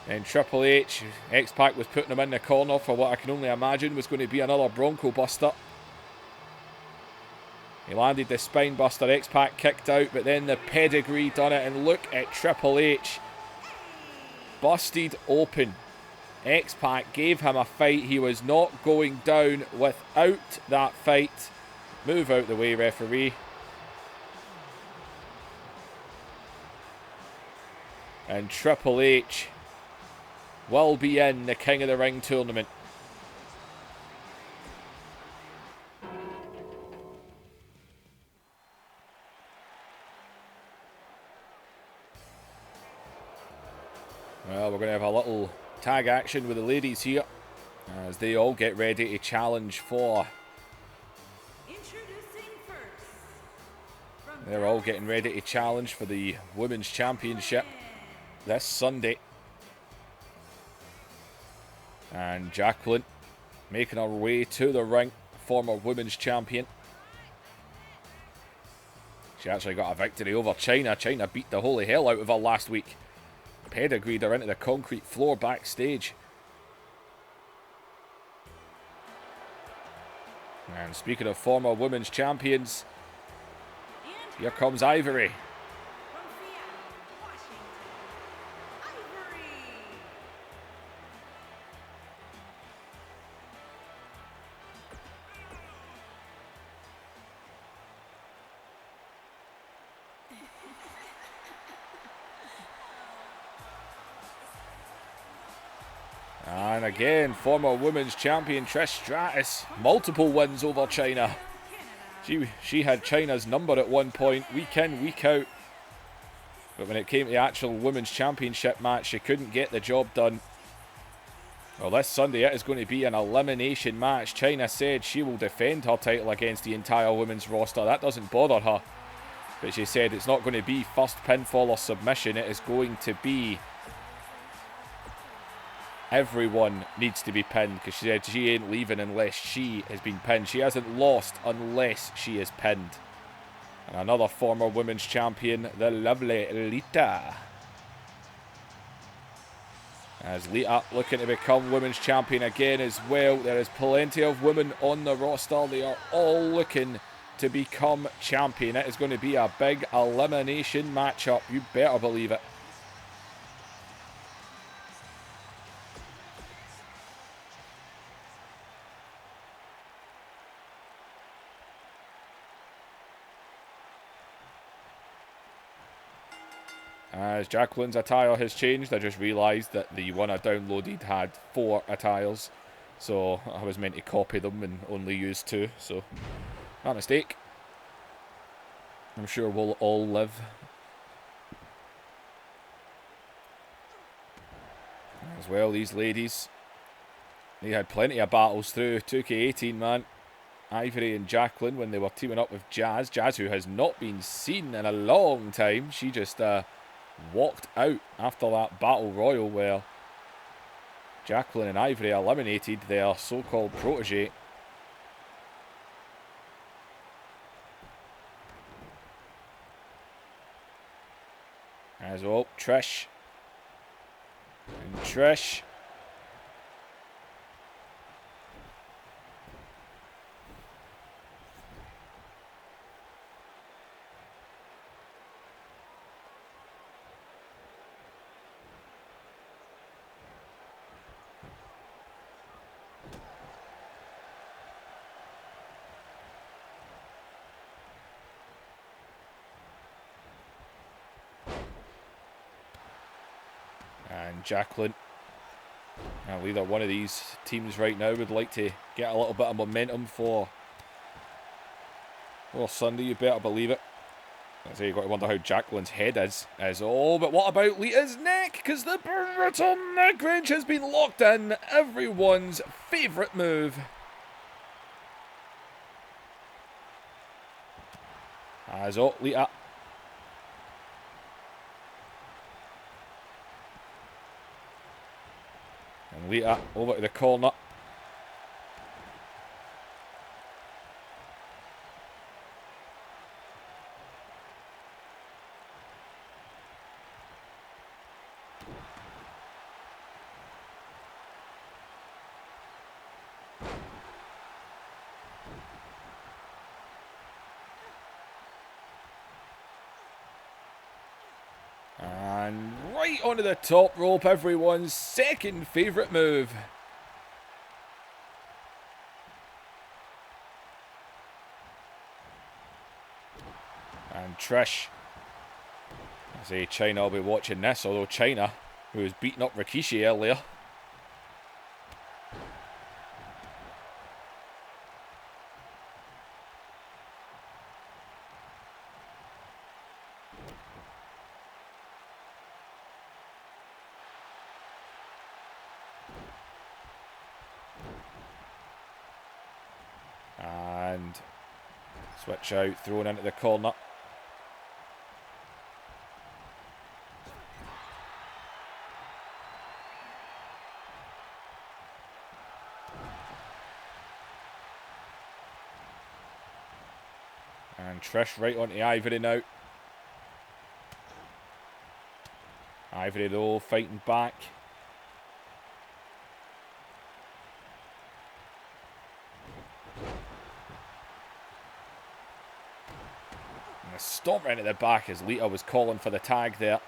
And Triple H, X-Pac was putting him in the corner for what I can only imagine was going to be another Bronco Buster. He landed the spine buster. X-Pac kicked out, but then the pedigree done it. And look at Triple H. Busted open. X-Pac gave him a fight. He was not going down without that fight. Move out the way, referee. And Triple H will be in the King of the Ring tournament. Well, we're going to have a little tag action with the ladies here as they all get ready to challenge for. They're all getting ready to challenge for the Women's Championship this Sunday. And Jacqueline making her way to the ring, former Women's Champion. She actually got a victory over Chyna. Chyna beat the holy hell out of her last week. Pedigreed her into the concrete floor backstage. And speaking of former women's champions, here comes Ivory. And again, former women's champion Trish Stratus, multiple wins over Chyna. She had Chyna's number at one point, week in, week out. But when it came to the actual women's championship match, she couldn't get the job done. Well, this Sunday it is going to be an elimination match. Chyna said she will defend her title against the entire women's roster. That doesn't bother her. But she said it's not going to be first pinfall or submission. It is going to be everyone needs to be pinned, because she said she ain't leaving unless she has been pinned. She hasn't lost unless she is pinned. And another former women's champion, the lovely Lita. As Lita looking to become women's champion again as well. There is plenty of women on the roster. They are all looking to become champion. It is going to be a big elimination matchup. You better believe it. As Jacqueline's attire has changed, I just realised that the one I downloaded had 4 attires. So I was meant to copy them and only use 2. So, not a mistake. I'm sure we'll all live. As well, these ladies, they had plenty of battles through 2K18, man. Ivory and Jacqueline when they were teaming up with Jazz. Jazz, who has not been seen in a long time. She just walked out after that battle royal where Jacqueline and Ivory eliminated their so-called protege. As well, Trish. And Trish. And Jacqueline. Now, either one of these teams right now would like to get a little bit of momentum for Sunday. You better believe it. I say, you've got to wonder how Jacqueline's head is. Oh, but what about Lita's neck? Because the brutal neck wrench has been locked in. Everyone's favourite move. Lita. Lita over to the corner. And right onto the top rope, everyone's second favourite move. And Trish. I say China will be watching this, although China, who was beating up Rikishi earlier. And switch out, thrown into the corner. And Trish right onto Ivory now. Ivory though, fighting back. And a stomp right at the back as Lita was calling for the tag there.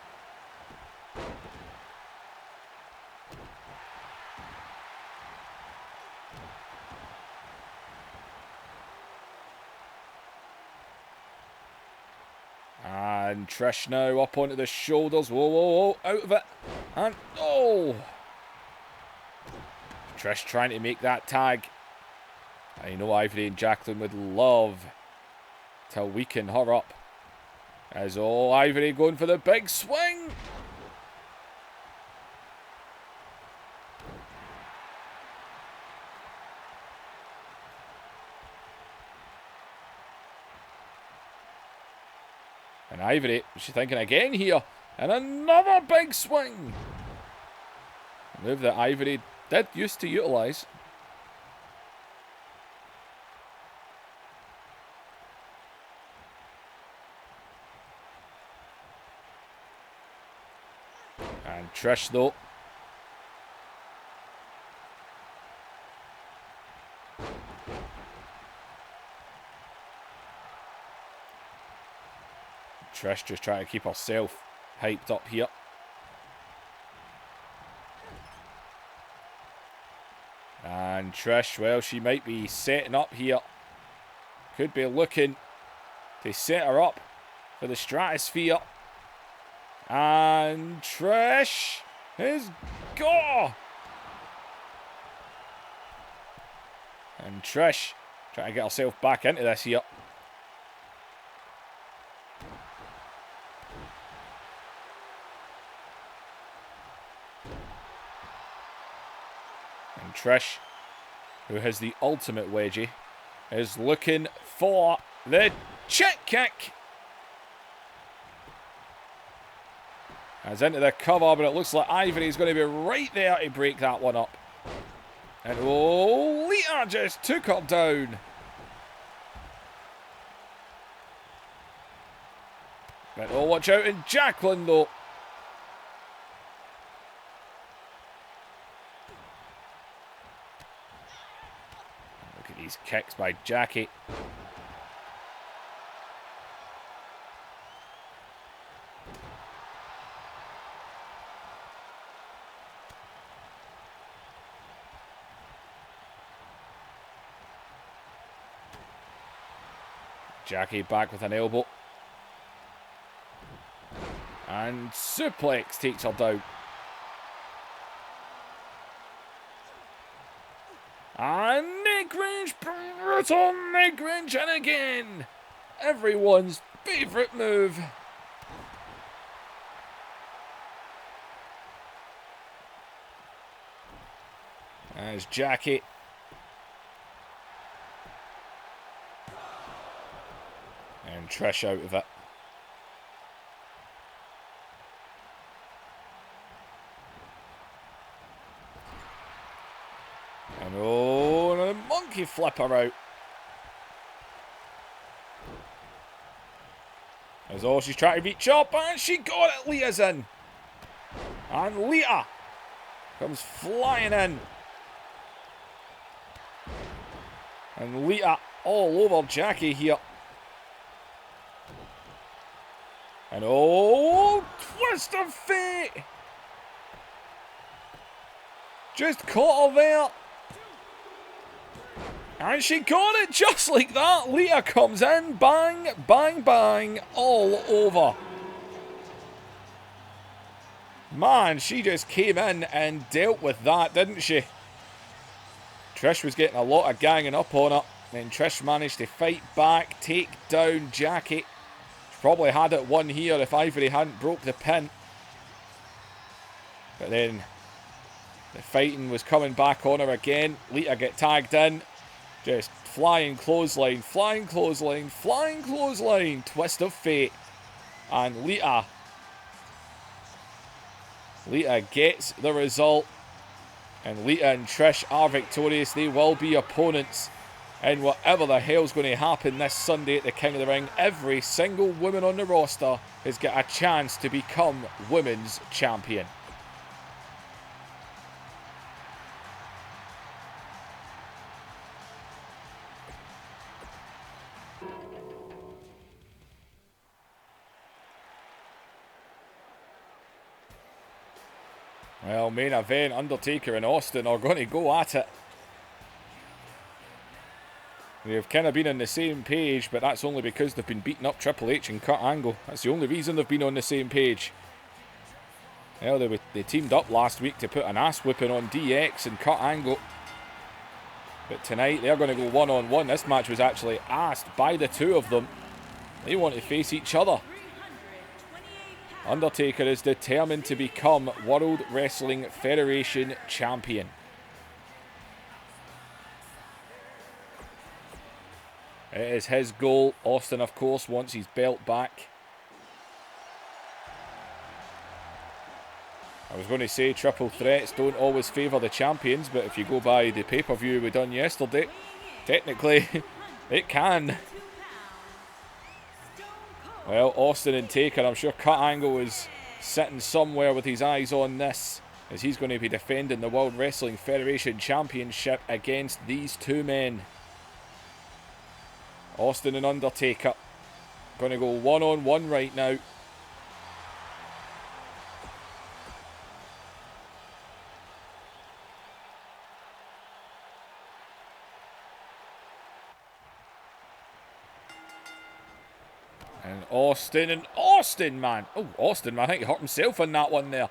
And Trish now up onto the shoulders. Whoa, whoa, whoa. Out of it. And oh! Trish trying to make that tag. I know Ivory and Jacqueline would love to weaken her up. As oh, Ivory going for the big swing. And Ivory, she's thinking again here. And another big swing. A move that Ivory did used to utilise. And Trish though. Trish just trying to keep herself hyped up here. And Trish, well, she might be setting up here. Could be looking to set her up for the stratosphere. And Trish is gone. And Trish trying to get herself back into this here. And Trish, who has the ultimate wedgie, is looking for the chick kick. As into the cover, but it looks like Ivory's going to be right there to break that one up. And oh, Lita just took her down. But oh, watch out in Jacqueline though. Look at these kicks by Jackie. Jackie back with an elbow. And suplex takes her down. And neck wrench, brutal neck wrench, and again, everyone's favourite move. As Jackie. And Trish out of it. monkey flipper out. As all she's trying to reach up, and she got it. Lita's in. And Lita comes flying in. And Lita all over Jackie here. And oh, twist of fate. Just caught her there. And she got it just like that. Lita comes in, bang, bang, bang, all over. Man, she just came in and dealt with that, didn't she? Trish was getting a lot of ganging up on her. Then Trish managed to fight back, take down Jackie. She probably had it won here if Ivory hadn't broke the pin. But then the fighting was coming back on her again. Lita get tagged in. Just flying clothesline, flying clothesline, flying clothesline. Twist of fate. And Lita gets the result. And Lita and Trish are victorious. They will be opponents in whatever the hell's going to happen this Sunday at the King of the Ring. Every single woman on the roster has got a chance to become Women's Champion. Well, main event, Undertaker and Austin are going to go at it. They've kind of been on the same page, but that's only because they've been beating up Triple H and Kurt Angle. That's the only reason they've been on the same page. Well, they teamed up last week to put an ass whipping on DX and Kurt Angle. But tonight, they're going to go one-on-one. This match was actually asked by the two of them. They want to face each other. Undertaker is determined to become World Wrestling Federation Champion. It is his goal. Austin, of course, wants his belt back. I was going to say triple threats don't always favour the champions, but if you go by the pay-per-view we done yesterday, technically it can. Well, Austin and Taker, I'm sure Kurt Angle is sitting somewhere with his eyes on this, as he's going to be defending the World Wrestling Federation Championship against these two men. Austin and Undertaker going to go one-on-one right now. And Austin, man. Oh, Austin, man, I think he hurt himself on that one there.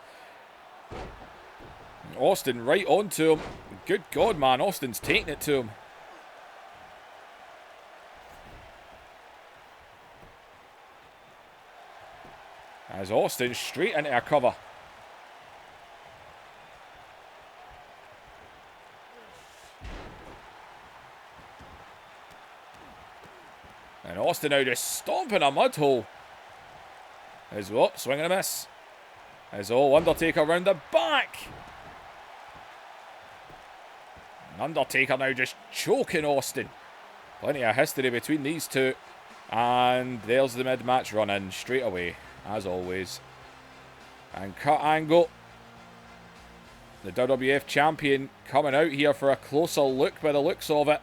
Austin right onto him. Good God, man, Austin's taking it to him. As Austin straight into a cover. And Austin now just stomping a mud hole. As well, swing and a miss. As all Undertaker round the back. And Undertaker now just choking Austin. Plenty of history between these two. And there's the mid-match run-in straight away, as always. And Kurt Angle, the WWF champion, coming out here for a closer look by the looks of it.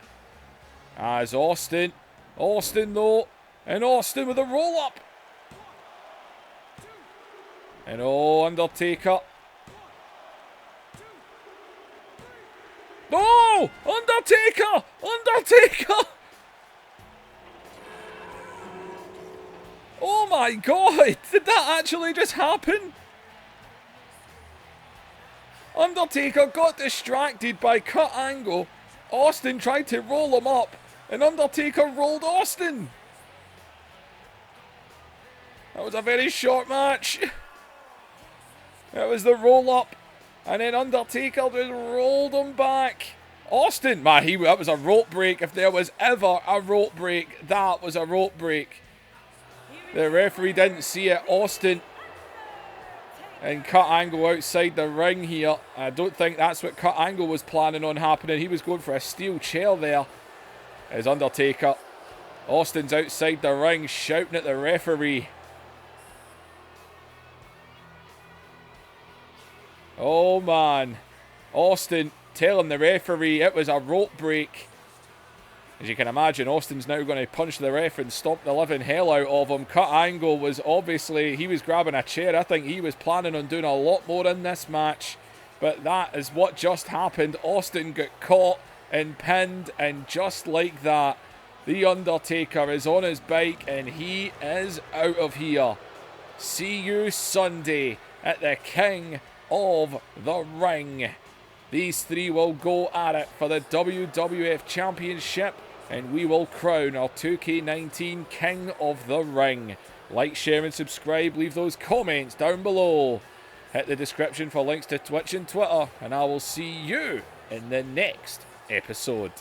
As Austin though, and Austin with a roll-up. And oh, Undertaker. Oh, Undertaker! Oh my God, did that actually just happen? Undertaker got distracted by Kurt Angle. Austin tried to roll him up, and Undertaker rolled Austin. That was a very short match. That was the roll-up, and then Undertaker just rolled him back. Austin, man, that was a rope break. If there was ever a rope break, that was a rope break. The referee didn't see it. Austin And Kurt Angle outside the ring here. I don't think that's what Kurt Angle was planning on happening. He was going for a steel chair there. As Undertaker. Austin's outside the ring shouting at the referee. Oh man. Austin telling the referee it was a rope break. As you can imagine, Austin's now going to punch the ref and stomp the living hell out of him. Kurt Angle was obviously, he was grabbing a chair. I think he was planning on doing a lot more in this match. But that is what just happened. Austin got caught and pinned, and just like that, The Undertaker is on his bike and he is out of here. See you Sunday at the King of the Ring. These three will go at it for the WWF Championship, and we will crown our 2K19 King of the Ring. Like, share and subscribe. Leave those comments down below. Hit the description for links to Twitch and Twitter, and I will see you in the next episode.